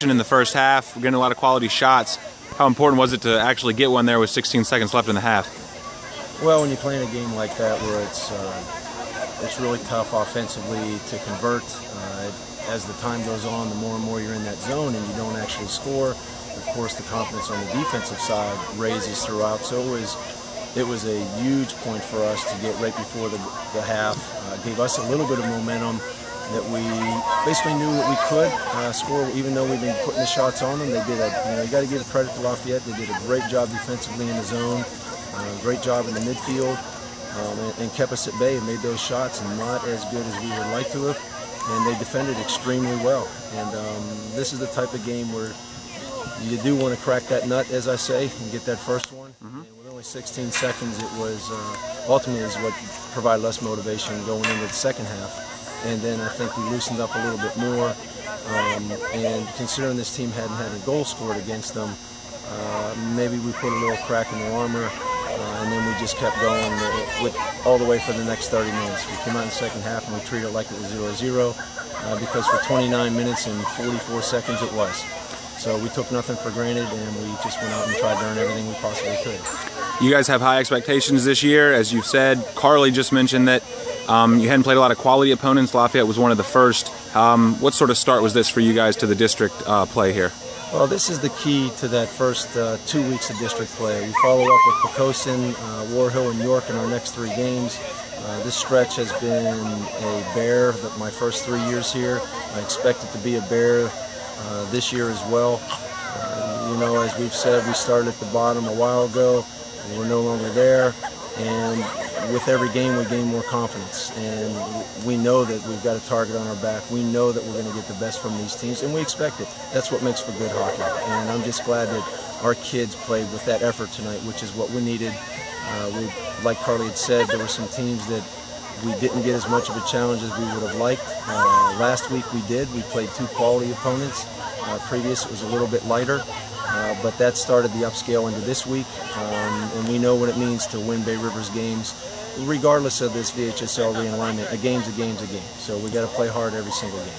In the first half, we're getting a lot of quality shots. How important was it to actually get one there with 16 seconds left in the half? Well, when you play in a game like that where it's really tough offensively to convert, as the time goes on, the more and more you're in that zone and you don't actually score. Of course, the confidence on the defensive side raises throughout. So it was a huge point for us to get right before the half. Gave us a little bit of momentum that we basically knew that we could score, even though we've been putting the shots on them. They did you got to give credit to Lafayette. They did a great job defensively in the zone, great job in the midfield, and kept us at bay and made those shots, and not as good as we would like to have. And they defended extremely well. And this is the type of game where you do want to crack that nut, as I say, and get that first one. And with only 16 seconds, it was ultimately is what provided us motivation going into the second half. And then I think we loosened up a little bit more. And considering this team hadn't had a goal scored against them, maybe we put a little crack in their armor. And then we just kept going all the way for the next 30 minutes. We came out in the second half and we treated it like it was 0-0 because for 29 minutes and 44 seconds it was. So we took nothing for granted and we just went out and tried to earn everything we possibly could. You guys have high expectations this year. As you've said, Carly just mentioned that you hadn't played a lot of quality opponents. Lafayette was one of the first. What sort of start was this for you guys to the district play here? Well, this is the key to that first 2 weeks of district play. We follow up with Pocosin, War Hill, and York in our next 3 games. This stretch has been a bear my first 3 years here. I expect it to be a bear this year as well. As we've said, we started at the bottom a while ago, and we're no longer there. And with every game, we gain more confidence. And we know that we've got a target on our back. We know that we're going to get the best from these teams, and we expect it. That's what makes for good hockey. And I'm just glad that our kids played with that effort tonight, which is what we needed. Like Carly had said, there were some teams that we didn't get as much of a challenge as we would have liked. Last week we did. We played 2 quality opponents. Previous, it was a little bit lighter. But that started the upscale into this week, and we know what it means to win Bay Rivers games, regardless of this VHSL realignment. A game's a game's a game, so we got to play hard every single game.